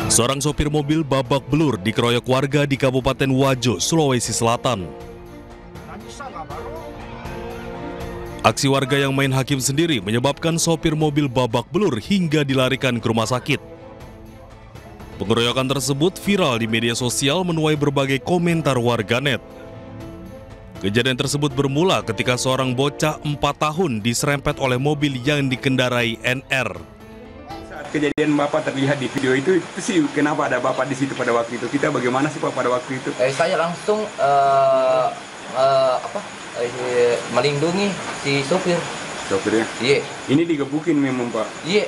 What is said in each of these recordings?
Seorang sopir mobil babak belur dikeroyok warga di Kabupaten Wajo, Sulawesi Selatan. Aksi warga yang main hakim sendiri menyebabkan sopir mobil babak belur hingga dilarikan ke rumah sakit. Pengeroyokan tersebut viral di media sosial menuai berbagai komentar warganet. Kejadian tersebut bermula ketika seorang bocah 4 tahun diserempet oleh mobil yang dikendarai NR. Kejadian Bapak terlihat di video itu sih kenapa ada Bapak di situ pada waktu itu? Kita bagaimana sih Pak pada waktu itu? Saya langsung melindungi si sopir. Sopirnya? Iya. Ini digebukin memang Pak? Iya.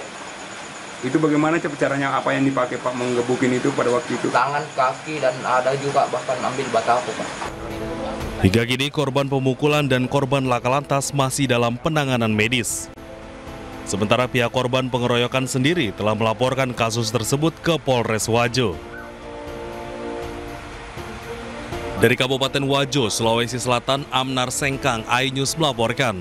Itu bagaimana caranya, apa yang dipakai Pak menggebukin itu pada waktu itu? Tangan, kaki, dan ada juga bahkan ambil batako Pak. Hingga kini korban pemukulan dan korban laka lantas masih dalam penanganan medis. Sementara pihak korban pengeroyokan sendiri telah melaporkan kasus tersebut ke Polres Wajo. Dari Kabupaten Wajo, Sulawesi Selatan, Amnar Sengkang, iNews melaporkan.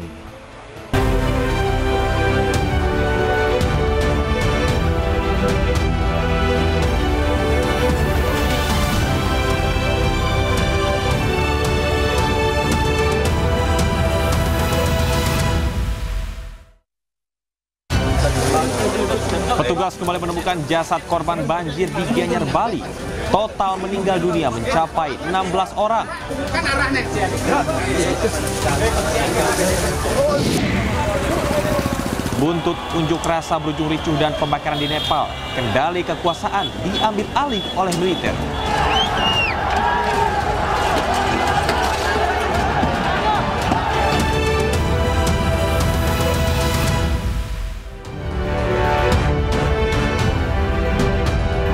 Petugas kembali menemukan jasad korban banjir di Gianyar, Bali. Total meninggal dunia mencapai 16 orang. Buntut unjuk rasa berujung ricuh dan pembakaran di Nepal, kendali kekuasaan diambil alih oleh militer.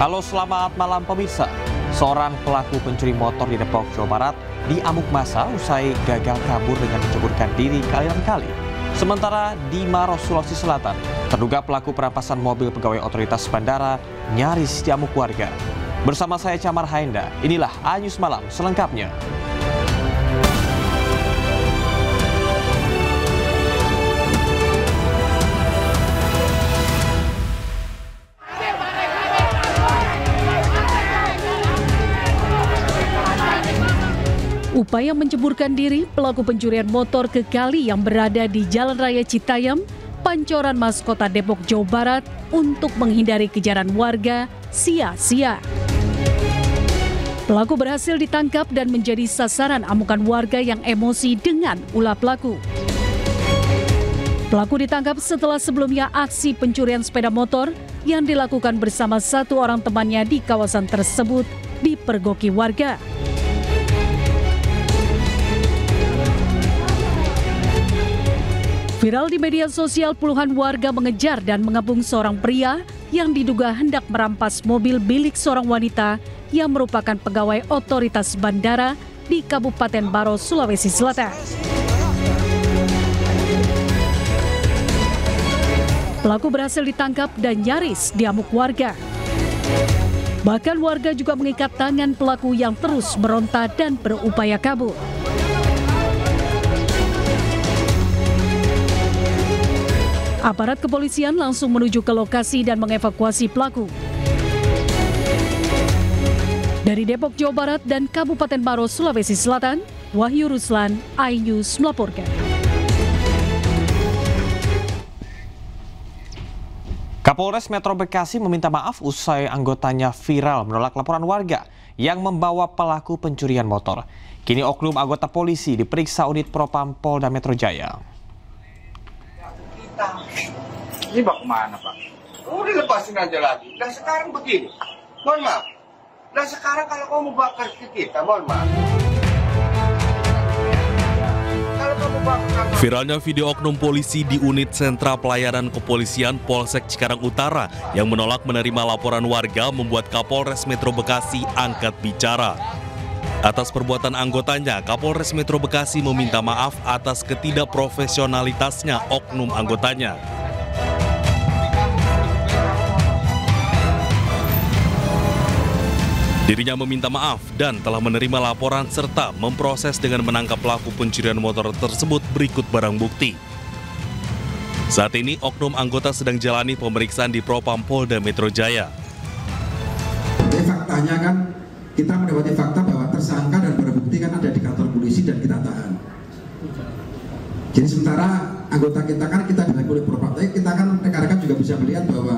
Halo, selamat malam pemirsa. Seorang pelaku pencuri motor di Depok, Jawa Barat diamuk massa usai gagal kabur dengan menceburkan diri kali. Sementara di Maros, Sulawesi Selatan, terduga pelaku perampasan mobil pegawai otoritas bandara nyaris diamuk warga. Bersama saya Camar Haenda, inilah iNews Malam selengkapnya. Upaya menceburkan diri pelaku pencurian motor ke kali yang berada di Jalan Raya Citayam, Pancoran Mas Kota Depok, Jawa Barat untuk menghindari kejaran warga sia-sia. Pelaku berhasil ditangkap dan menjadi sasaran amukan warga yang emosi dengan ulah pelaku. Pelaku ditangkap setelah sebelumnya aksi pencurian sepeda motor yang dilakukan bersama satu orang temannya di kawasan tersebut dipergoki warga. Viral di media sosial, puluhan warga mengejar dan mengepung seorang pria yang diduga hendak merampas mobil milik seorang wanita yang merupakan pegawai otoritas bandara di Kabupaten Maros, Sulawesi Selatan. Pelaku berhasil ditangkap dan nyaris diamuk warga. Bahkan warga juga mengikat tangan pelaku yang terus meronta dan berupaya kabur. Aparat kepolisian langsung menuju ke lokasi dan mengevakuasi pelaku. Dari Depok, Jawa Barat dan Kabupaten Maros, Sulawesi Selatan, Wahyu Ruslan, iNews melaporkan. Kapolres Metro Bekasi meminta maaf usai anggotanya viral menolak laporan warga yang membawa pelaku pencurian motor. Kini oknum anggota polisi diperiksa unit Propam Polda Metro Jaya. Ini bak kemana Pak? Udah lepasin aja lagi. Nah sekarang begini, mohon maaf. Nah sekarang kalau kamu bakar ke kita, mohon maaf. Viralnya video oknum polisi di unit sentra pelayanan kepolisian Polsek Cikarang Utara yang menolak menerima laporan warga membuat Kapolres Metro Bekasi angkat bicara. Atas perbuatan anggotanya, Kapolres Metro Bekasi meminta maaf atas ketidakprofesionalitasnya oknum anggotanya. Dirinya meminta maaf dan telah menerima laporan serta memproses dengan menangkap pelaku pencurian motor tersebut berikut barang bukti. Saat ini, oknum anggota sedang jalani pemeriksaan di Propam Polda Metro Jaya. Jadi faktanya kan kita mendapati fakta bahwa tersangka dan barang bukti kan ada di kantor polisi dan kita tahan. Jadi sementara anggota kita kan kita dilakukan oleh Propam, tapi kita kan rekan-rekan juga bisa melihat bahwa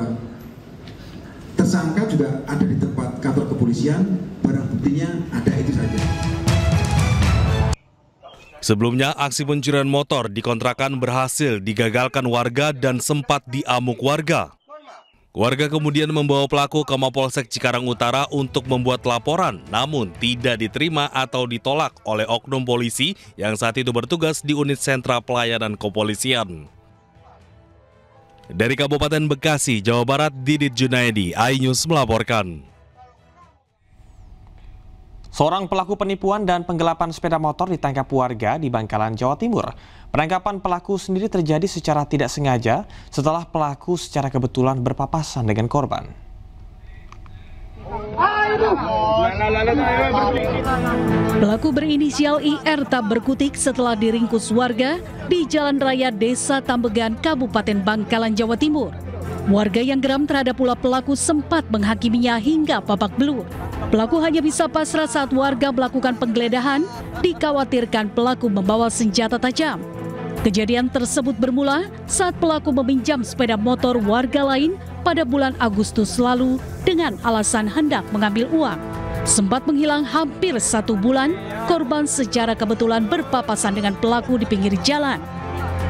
tersangka juga ada di tempat kantor kepolisian, barang buktinya ada itu saja. Sebelumnya, aksi pencurian motor di kontrakan berhasil digagalkan warga dan sempat diamuk warga. Warga kemudian membawa pelaku ke Mapolsek Cikarang Utara untuk membuat laporan, namun tidak diterima atau ditolak oleh oknum polisi yang saat itu bertugas di unit sentra pelayanan kepolisian. Dari Kabupaten Bekasi, Jawa Barat, Didit Junaidi, iNews melaporkan. Seorang pelaku penipuan dan penggelapan sepeda motor ditangkap warga di Bangkalan, Jawa Timur. Penangkapan pelaku sendiri terjadi secara tidak sengaja setelah pelaku secara kebetulan berpapasan dengan korban. Pelaku berinisial IR tak berkutik setelah diringkus warga di Jalan Raya Desa Tambegan, Kabupaten Bangkalan, Jawa Timur. Warga yang geram terhadap ulah pelaku sempat menghakiminya hingga babak belur. Pelaku hanya bisa pasrah saat warga melakukan penggeledahan, dikhawatirkan pelaku membawa senjata tajam. Kejadian tersebut bermula saat pelaku meminjam sepeda motor warga lain pada bulan Agustus lalu dengan alasan hendak mengambil uang. Sempat menghilang hampir 1 bulan, korban secara kebetulan berpapasan dengan pelaku di pinggir jalan.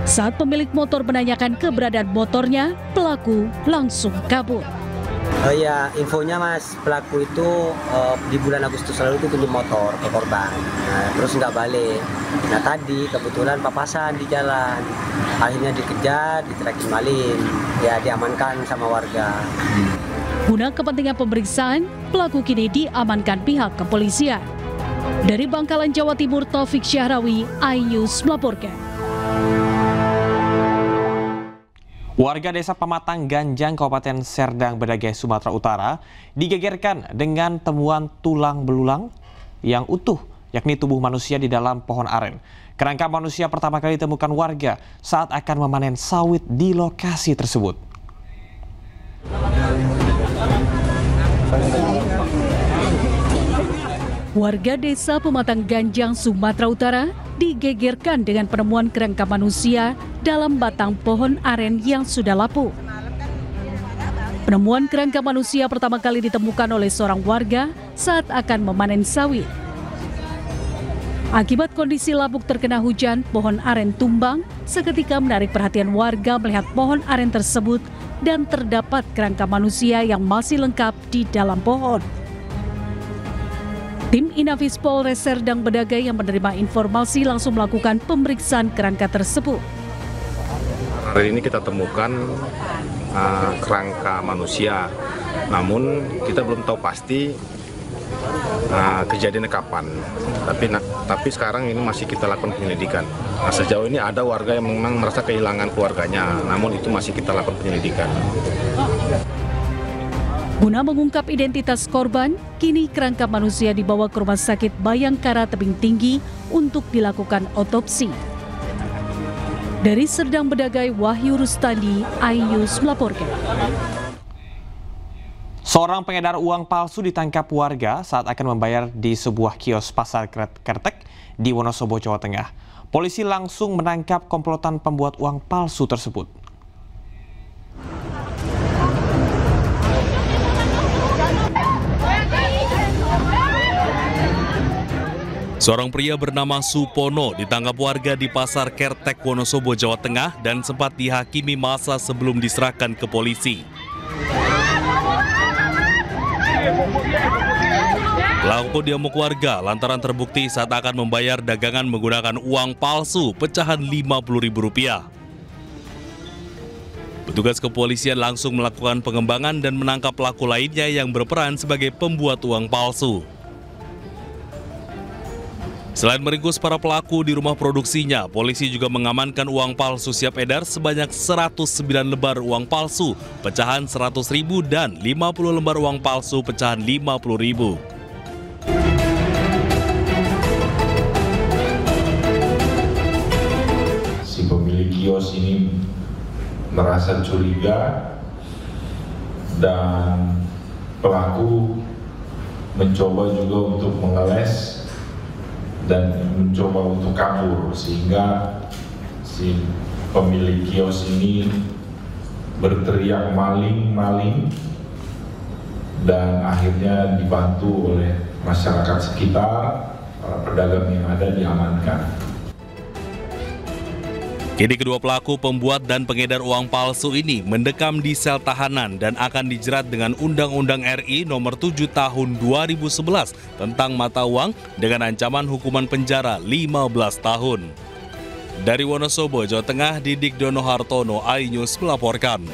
Saat pemilik motor menanyakan keberadaan motornya, pelaku langsung kabur. Oh ya, infonya Mas, pelaku itu di bulan Agustus lalu itu pinjam motor ke korban, terus nggak balik. Nah tadi kebetulan papasan di jalan, akhirnya dikejar, diterakin maling, ya diamankan sama warga. Guna kepentingan pemeriksaan, pelaku kini diamankan pihak kepolisian. Dari Bangkalan, Jawa Timur, Taufik Syahrawi, iNews melaporkan. Warga desa Pematang Ganjang, Kabupaten Serdang Bedagai, Sumatera Utara digegerkan dengan temuan tulang belulang yang utuh, yakni tubuh manusia di dalam pohon aren. Kerangka manusia pertama kali ditemukan warga saat akan memanen sawit di lokasi tersebut. Warga desa Pematang Ganjang, Sumatera Utara digegerkan dengan penemuan kerangka manusia dalam batang pohon aren yang sudah lapuk. Penemuan kerangka manusia pertama kali ditemukan oleh seorang warga saat akan memanen sawit. Akibat kondisi lapuk terkena hujan, pohon aren tumbang, seketika menarik perhatian warga melihat pohon aren tersebut dan terdapat kerangka manusia yang masih lengkap di dalam pohon. Tim Inafis Polres Serdang Bedagai yang menerima informasi langsung melakukan pemeriksaan kerangka tersebut. Hari ini kita temukan kerangka manusia, namun kita belum tahu pasti kejadiannya kapan. Tapi sekarang ini masih kita lakukan penyelidikan. Nah, sejauh ini ada warga yang memang merasa kehilangan keluarganya, namun itu masih kita lakukan penyelidikan. Guna mengungkap identitas korban, kini kerangka manusia dibawa ke Rumah Sakit Bayangkara Tebing Tinggi untuk dilakukan otopsi. Dari Serdang Bedagai, Wahyu Rustandi, iNews melaporkan. Seorang pengedar uang palsu ditangkap warga saat akan membayar di sebuah kios pasar Kertek di Wonosobo, Jawa Tengah. Polisi langsung menangkap komplotan pembuat uang palsu tersebut. Seorang pria bernama Supono ditangkap warga di Pasar Kertek, Wonosobo, Jawa Tengah dan sempat dihakimi masa sebelum diserahkan ke polisi. Pelaku diamuk warga lantaran terbukti saat akan membayar dagangan menggunakan uang palsu pecahan Rp50.000. Petugas kepolisian langsung melakukan pengembangan dan menangkap pelaku lainnya yang berperan sebagai pembuat uang palsu. Selain meringkus para pelaku di rumah produksinya, polisi juga mengamankan uang palsu siap edar sebanyak 109 lembar uang palsu pecahan Rp100.000 dan 50 lembar uang palsu pecahan Rp50.000. Si pemilik kios ini merasa curiga dan pelaku mencoba juga untuk mengeles dan mencoba untuk kabur, sehingga si pemilik kios ini berteriak maling, maling, dan akhirnya dibantu oleh masyarakat sekitar, para pedagang yang ada diamankan. Kini kedua pelaku pembuat dan pengedar uang palsu ini mendekam di sel tahanan dan akan dijerat dengan Undang-Undang RI Nomor 7 Tahun 2011 tentang mata uang dengan ancaman hukuman penjara 15 tahun. Dari Wonosobo, Jawa Tengah, Didik Dono Hartono, iNews melaporkan.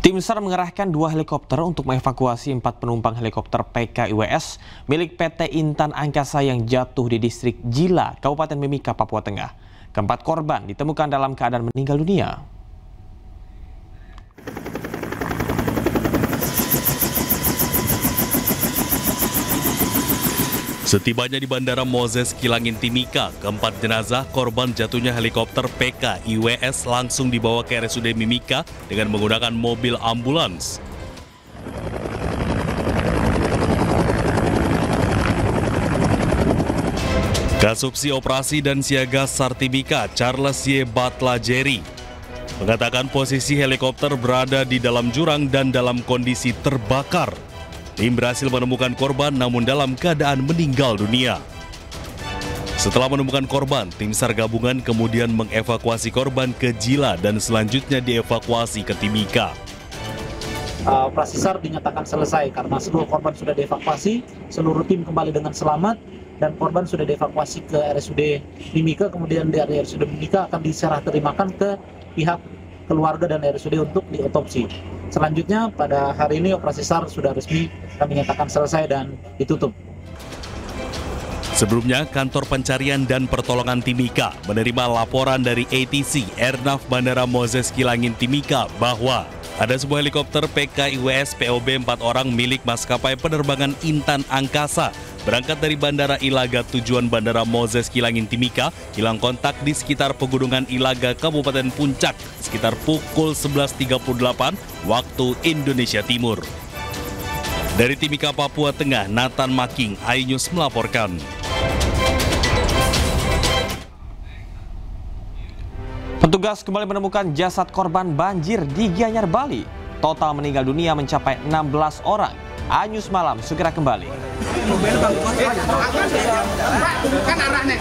Tim SAR mengerahkan 2 helikopter untuk mengevakuasi 4 penumpang helikopter PKIWS milik PT Intan Angkasa yang jatuh di distrik Jila, Kabupaten Mimika, Papua Tengah. Keempat korban ditemukan dalam keadaan meninggal dunia. Setibanya di Bandara Moses Kilangin Timika, keempat jenazah korban jatuhnya helikopter PKIWS langsung dibawa ke RSUD Mimika dengan menggunakan mobil ambulans. Kasubsi Operasi dan Siaga SAR Timika, Charles Y. Batlajeri, mengatakan posisi helikopter berada di dalam jurang dan dalam kondisi terbakar. Tim berhasil menemukan korban namun dalam keadaan meninggal dunia. Setelah menemukan korban, tim SAR gabungan kemudian mengevakuasi korban ke Jila dan selanjutnya dievakuasi ke Timika. Operasi SAR dinyatakan selesai karena seluruh korban sudah dievakuasi, seluruh tim kembali dengan selamat dan korban sudah dievakuasi ke RSUD Mimika, kemudian dari RSUD Mimika akan diserah terimakan ke pihak keluarga dan RSUD untuk diotopsi. Selanjutnya pada hari ini operasi SAR sudah resmi kami nyatakan selesai dan ditutup. Sebelumnya, Kantor Pencarian dan Pertolongan Timika menerima laporan dari ATC Airnav Bandara Moses Kilangin Timika bahwa ada sebuah helikopter PKIWS POB 4 orang milik maskapai penerbangan Intan Angkasa berangkat dari Bandara Ilaga tujuan Bandara Moses Kilangin Timika hilang kontak di sekitar Pegunungan Ilaga, Kabupaten Puncak sekitar pukul 11.38 waktu Indonesia Timur. Dari Timika, Papua Tengah, Nathan Making, iNews melaporkan. Petugas kembali menemukan jasad korban banjir di Gianyar, Bali. Total meninggal dunia mencapai 16 orang. iNews Malam segera kembali. Kan arahnya.